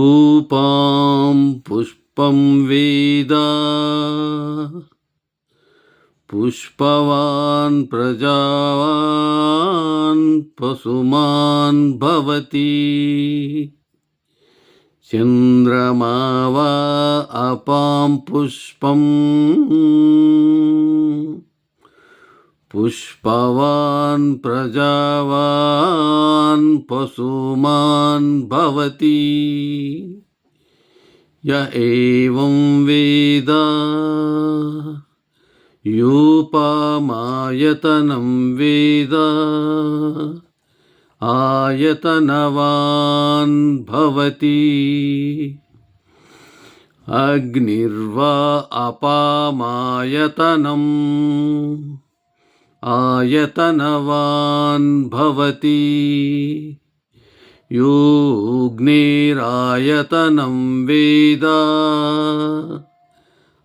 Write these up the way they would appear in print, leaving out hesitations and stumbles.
యూపాం పుష్పం వేద పుష్పవాన్ ప్రజావాన్ పశుమాన్ భవతి చంద్రమా వా అపాం పుష్పం పుష్పవాన్ ప్రజావాన్ పశుమాన్ భవతి య ఏవం వేద యూపమాయతనం వేద ఆయతనవాన్ భవతి అగ్నిర్వా అపామాయతనం ఆయతనవాన్ భవతి యోగ్నిరాయతనం వేద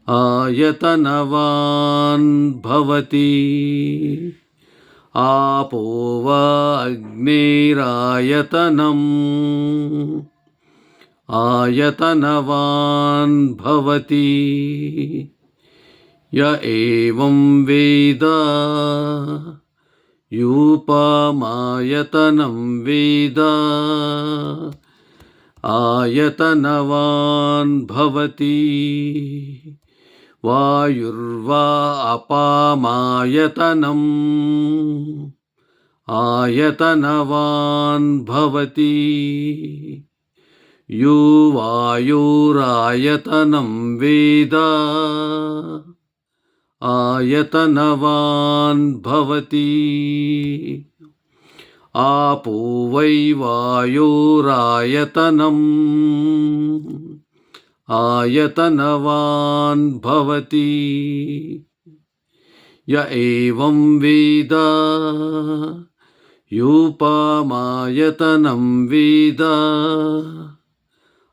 ఆయతనవాన్ భవతి ఆపో వా అగ్నిరాయతనం ఆయతనవాన్ భవతి య ఏవం వేద యూపమాయతనం వేద ఆయతనవాన్ భవతి వాయుర్వా అపామాయతనం ఆయతనవాన్ భవతి యో వాయురాయతనం వేద ఆయతనవాన్ భవతి ఆపో వై వాయురాయతనం ఆయతనవాన్ భవతి య ఏవం వేద యూపమాయతనం వేద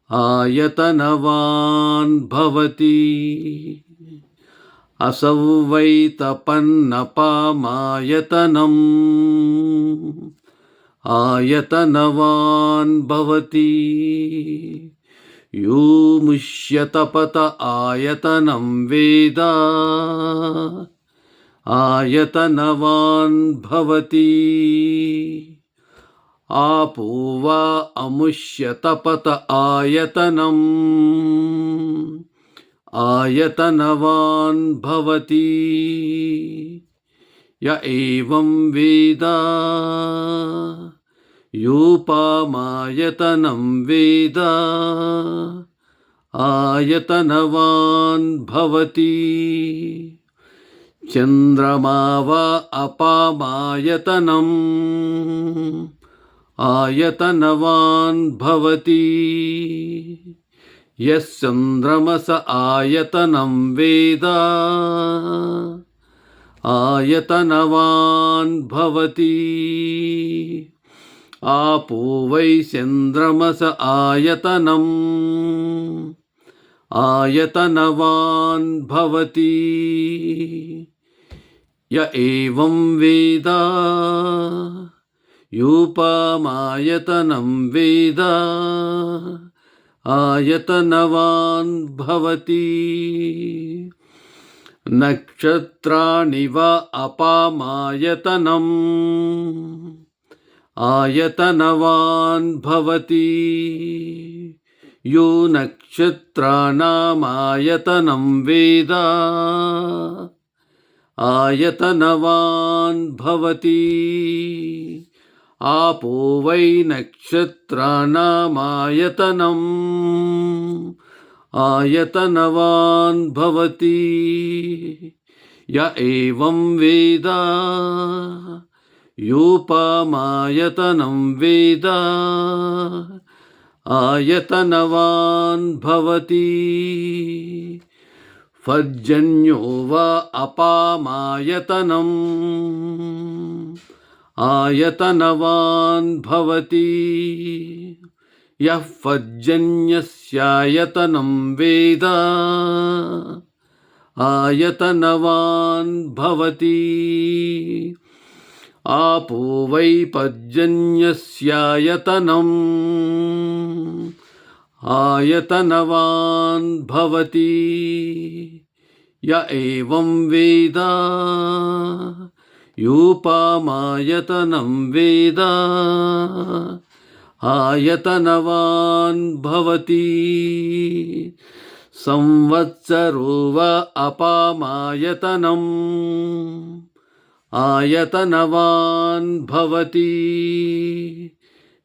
ఆయతనవాన్ భవతి అసౌ వై తపన్నపామాయతనం ఆయతనవాన్ భవతి యో ముష్యతపత ఆయతనం వేద ఆయతనవాన్ భవతి ఆపో వా అముష్యతపత ఆయతనం ఆయతనవాన్ భవతి య ఏవం వేద యూపమాయతనం వేద ఆయతనవాన్ భవతి చంద్రమా వా అపామాయతనం ఆయతనవాన్ భవతి యశ్చంద్రమస ఆయతనం వేద ఆయతనవాన్ భవతి ఆపో వై చంద్రమస ఆయతనం ఆయతనవాన్ భవతి య ఏవం వేద యూపమాయతనం వేద ఆయతనవాన్ భవతి నక్షత్రాణి వా అపామాయతనం ఆయతనవాన్ భవతి యో నక్షత్రాణామాయతనం వేద ఆయతనవాన్ భవతి ఆపో వై నక్షత్రాణామాయతనం ఆయతనవాన్ భవతి య ఏవం వేద యూపమాయతనం వేద ఆయతనవాన్ భవతి పర్జన్యో వా అపామాయతనం ఆయతనవాన్ భవతి యః పర్జన్యస్యాయతనం వేద आयतनवान् भवति आपो वै पर्जन्यस्यायतनम् आयतनवान् भवति य एवं वेद योपमायतनं वेद आयतनवान् भवति संवत्सरो वा अपामायतनम् आयतनवान् भवति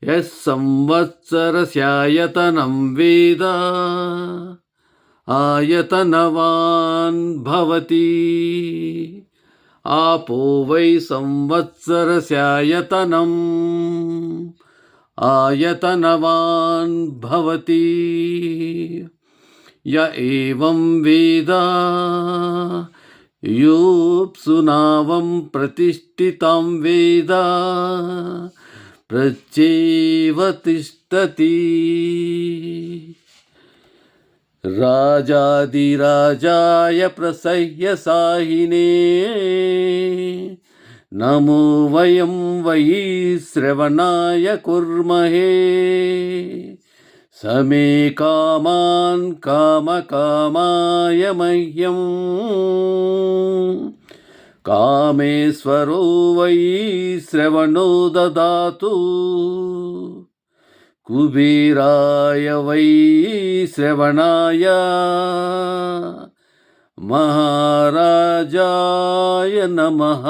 यः संवत्सरस्यायतनं वेद आयतनवान् भवति आपो वै संवत्सरस्यायतनम् आयतनवान् भवति य एवं वेद योऽप्सुनावं प्रतिष्ठितं वेद प्रत्येव तिष्ठति राजाधिराजाय प्रसह्यसाहिने नमो वयं वै श्रवणाय कुर्महे समे कामान् कामकामाय मह्यं कामेश्वरो वै श्रवणो ददातु कुबेराय वै श्रवणाय महाराजाय नमः।